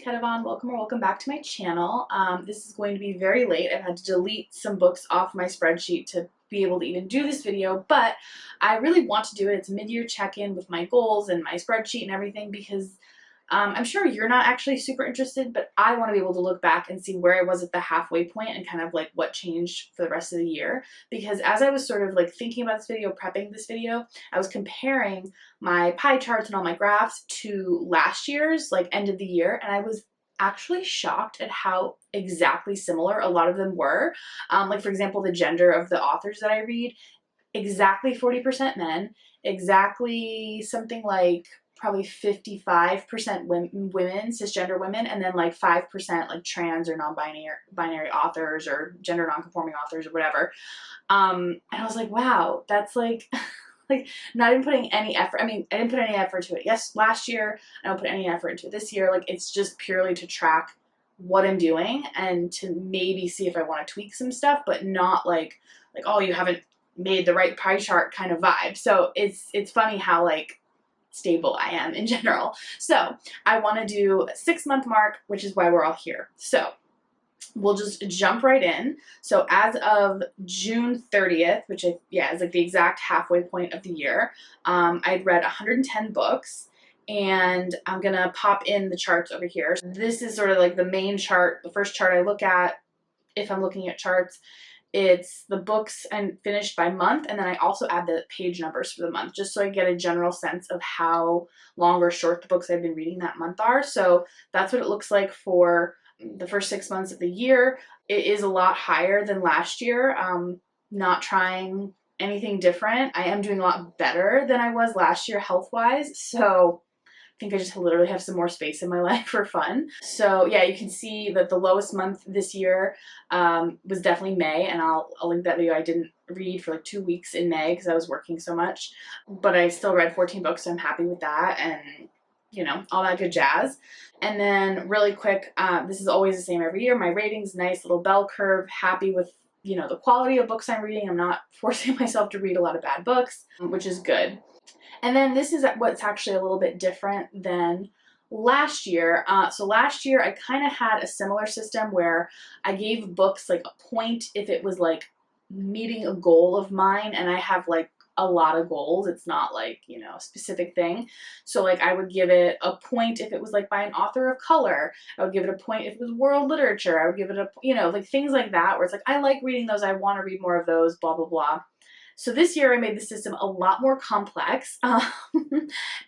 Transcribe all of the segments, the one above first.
Ketevan. Welcome or welcome back to my channel. This is going to be very late. I've had to delete some books off my spreadsheet to be able to even do this video, but I really want to do it. It's a mid-year check-in with my goals and my spreadsheet and everything because I'm sure you're not actually super interested, but I want to be able to look back and see where I was at the halfway point and kind of like what changed for the rest of the year. Because as I was sort of like thinking about this video, prepping this video, I was comparing my pie charts and all my graphs to last year's like end of the year, and I was actually shocked at how exactly similar a lot of them were. Like for example, the gender of the authors that I read, exactly 40% men, exactly something like probably 55% women, cisgender women, and then like 5% like trans or non-binary authors or gender non-conforming authors or whatever. And I was like, wow, that's like like not even putting any effort. I mean, I didn't put any effort to it. Yes, last year, I don't put any effort into it this year. Like it's just purely to track what I'm doing and to maybe see if I want to tweak some stuff, but not like oh, you haven't made the right pie chart kind of vibe. So it's funny how like stable I am in general. So I want to do a 6-month mark, which is why we're all here. So we'll just jump right in. So as of June 30th, which is like the exact halfway point of the year, I'd read 110 books. And I'm gonna pop in the charts over here. This is sort of like the main chart, the first chart I look at if I'm looking at charts. It's the books and finished by month, and then I also add the page numbers for the month, just so I get a general sense of how long or short the books I've been reading that month are. So that's what it looks like for the first 6 months of the year. It is a lot higher than last year. Not trying anything different. I am doing a lot better than I was last year health-wise, so I think I just literally have some more space in my life for fun. So yeah, you can see that the lowest month this year was definitely May, and I'll link that video. I didn't read for like 2 weeks in May because I was working so much, but I still read 14 books, so I'm happy with that, and you know, all that good jazz. And then really quick, this is always the same every year. My ratings, nice little bell curve, happy with, you know, the quality of books I'm reading. I'm not forcing myself to read a lot of bad books, which is good. And then this is what's actually a little bit different than last year. So last year I kind of had a similar system where I gave books like a point if it was like meeting a goal of mine, and I have like a lot of goals. It's not like, you know, a specific thing. So like I would give it a point if it was like by an author of color. I would give it a point if it was world literature. I would give it a, you know, like things like that where it's like, I like reading those. I want to read more of those, blah, blah, blah. So this year I made the system a lot more complex,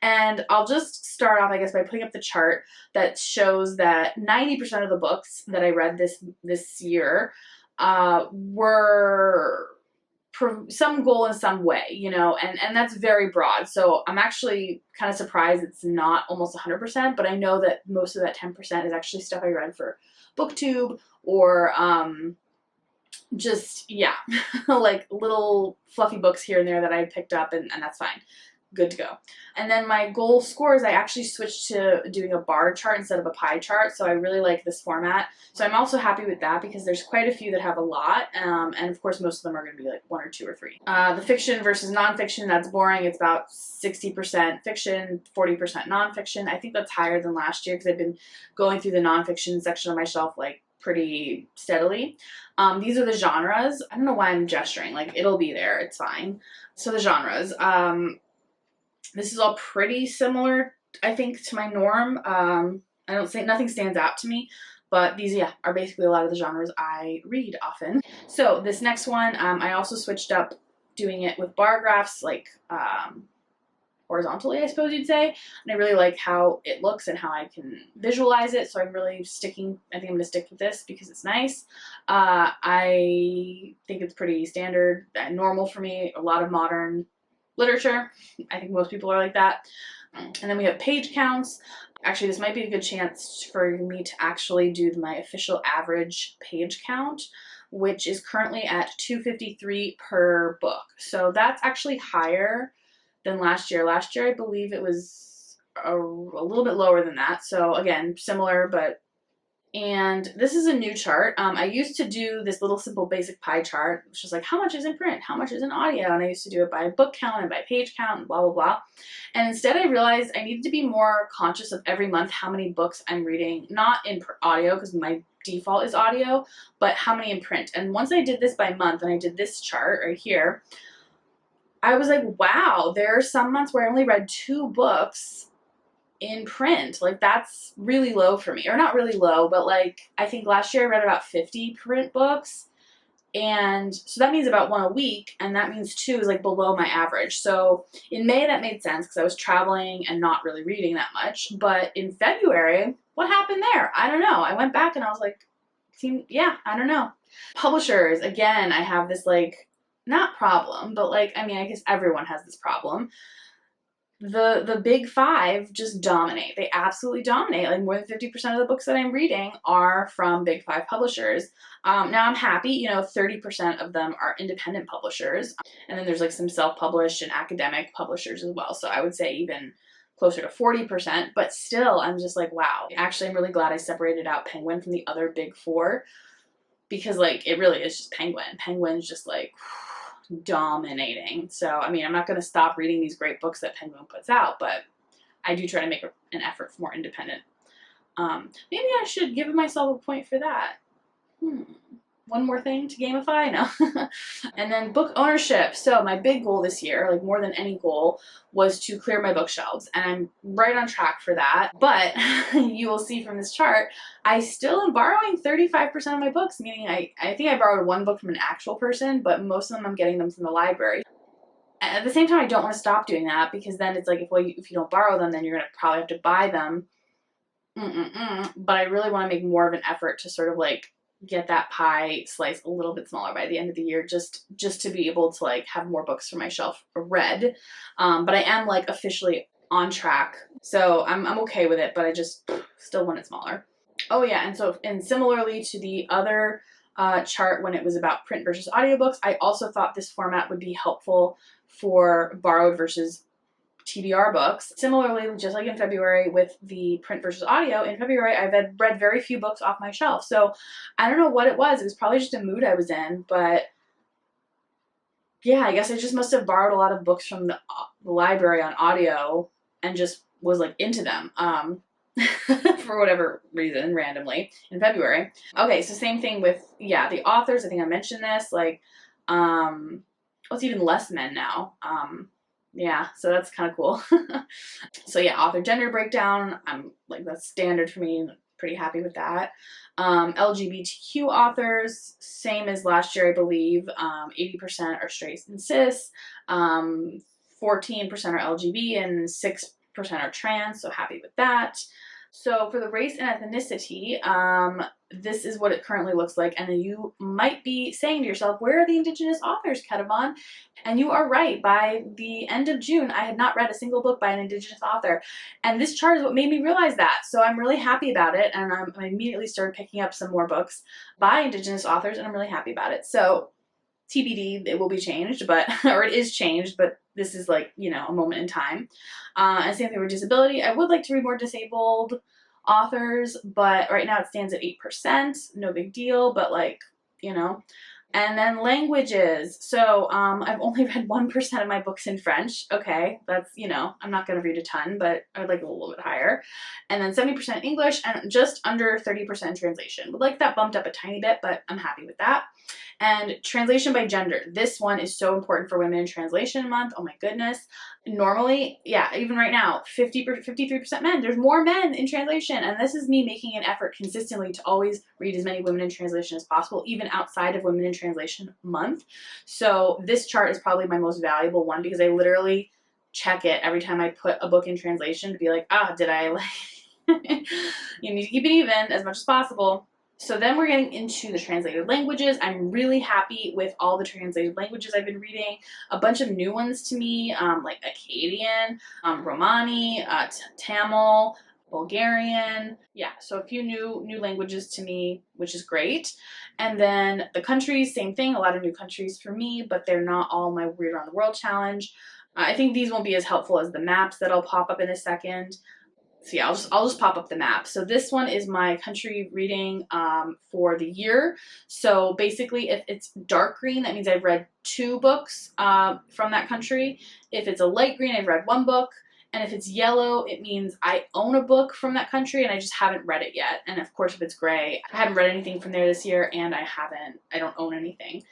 and I'll just start off, I guess, by putting up the chart that shows that 90% of the books that I read this year were some goal in some way, you know, and that's very broad. So I'm actually kind of surprised it's not almost 100%, but I know that most of that 10% is actually stuff I read for BookTube or just, yeah, like little fluffy books here and there that I picked up, and that's fine. Good to go. And then my goal scores, I actually switched to doing a bar chart instead of a pie chart, so I really like this format. So I'm also happy with that because there's quite a few that have a lot, and of course most of them are going to be like 1 or 2 or 3. The fiction versus nonfiction, that's boring. It's about 60% fiction, 40% nonfiction. I think that's higher than last year because I've been going through the nonfiction section of my shelf like pretty steadily. These are the genres. I don't know why I'm gesturing. Like, it'll be there. It's fine. So the genres. This is all pretty similar, I think, to my norm. I don't say nothing stands out to me, but these, yeah, are basically a lot of the genres I read often. So this next one, I also switched up doing it with bar graphs, like horizontally, I suppose you'd say, and I really like how it looks and how I can visualize it, so I'm really sticking, I think I'm going to stick with this because it's nice. I think it's pretty standard and normal for me, a lot of modern literature. I think most people are like that. And then we have page counts. Actually, this might be a good chance for me to actually do my official average page count, which is currently at 253 per book. So that's actually higher than last year. Last year, I believe it was a little bit lower than that. So again, similar, but And this is a new chart. I used to do this little simple basic pie chart, which is like how much is in print, how much is in audio, and I used to do it by book count and by page count and blah, blah, blah. And instead I realized I needed to be more conscious of every month how many books I'm reading, not in audio because my default is audio, but how many in print. And once I did this by month and I did this chart right here, I was like, wow, there are some months where I only read 2 books in print. Like, that's really low for me. Or not really low, but like, I think last year I read about 50 print books. And so that means about 1 a week, and that means 2 is like below my average. So in May that made sense because I was traveling and not really reading that much. But in February, what happened there? I don't know. I went back and I was like, yeah, I don't know. Publishers, again, I have this like, not problem, but like, I mean, I guess everyone has this problem. The big 5 just dominate. They absolutely dominate. Like more than 50% of the books that I'm reading are from big 5 publishers. Now I'm happy, you know, 30% of them are independent publishers. And then there's like some self-published and academic publishers as well. So I would say even closer to 40%, but still I'm just like, wow. Actually, I'm really glad I separated out Penguin from the other big 4 because like it really is just Penguin. Penguin's just like dominating. So, I mean, I'm not going to stop reading these great books that Penguin puts out, but I do try to make an effort for more independent. Maybe I should give myself a point for that. One more thing to gamify? No. And then book ownership. So my big goal this year, like more than any goal, was to clear my bookshelves. And I'm right on track for that. But you will see from this chart, I still am borrowing 35% of my books, meaning I think I borrowed 1 book from an actual person, but most of them I'm getting them from the library. And at the same time, I don't want to stop doing that because then it's like, if you don't borrow them, then you're going to probably have to buy them. But I really want to make more of an effort to sort of like get that pie slice a little bit smaller by the end of the year, just to be able to like have more books for my shelf read. But I am like officially on track, so I'm okay with it, but I just still want it smaller. Oh yeah, and similarly to the other chart when it was about print versus audiobooks, I also thought this format would be helpful for borrowed versus TBR books. Similarly, just like in February with the print versus audio, in February I've read very few books off my shelf. So I don't know what it was. It was probably just a mood I was in, but yeah, I guess I just must have borrowed a lot of books from the library on audio and just was like into them for whatever reason, randomly in February. Okay, so same thing with, yeah, the authors. I think I mentioned this, like, it's even less men now. Yeah, so that's kind of cool. So yeah, author gender breakdown, I'm like, that's standard for me. Pretty happy with that. LGBTQ authors, same as last year, I believe. 80% are straight and cis, 14% are LGB, and 6% are trans, so happy with that. So for the race and ethnicity, this is what it currently looks like. And then you might be saying to yourself, where are the Indigenous authors, Ketevan? And you are right. By the end of June, I had not read a single book by an Indigenous author. And this chart is what made me realize that. So I'm really happy about it. And I immediately started picking up some more books by Indigenous authors, and I'm really happy about it. So TBD, it will be changed, but, or it is changed, but this is like, you know, a moment in time. And same thing with disability. I would like to read more disabled authors, but right now it stands at 8%. No big deal, but like, you know. And then languages. So I've only read 1% of my books in French. Okay, that's, you know, I'm not going to read a ton, but I'd like a little bit higher. And then 70% English and just under 30% translation. Would like that bumped up a tiny bit, but I'm happy with that. And translation by gender. This one is so important for Women in Translation Month. Oh my goodness. Normally, yeah, even right now, 53% men. There's more men in translation. And this is me making an effort consistently to always read as many women in translation as possible, even outside of Women in Translation Month. So this chart is probably my most valuable one because I literally check it every time I put a book in translation to be like, did I like, you need to keep it even as much as possible. So then we're getting into the translated languages. I'm really happy with all the translated languages I've been reading. A bunch of new ones to me, like Akkadian, Romani, Tamil, Bulgarian. Yeah, so a few new languages to me, which is great. And then the countries, same thing, a lot of new countries for me, but they're not all my Read Around the World challenge. I think these won't be as helpful as the maps that'll pop up in a second. So yeah, I'll just pop up the map. So this one is my country reading for the year. So basically, if it's dark green, that means I've read 2 books from that country. If it's a light green, I've read 1 book. And if it's yellow, it means I own a book from that country and I just haven't read it yet. And of course, if it's gray, I haven't read anything from there this year and I don't own anything.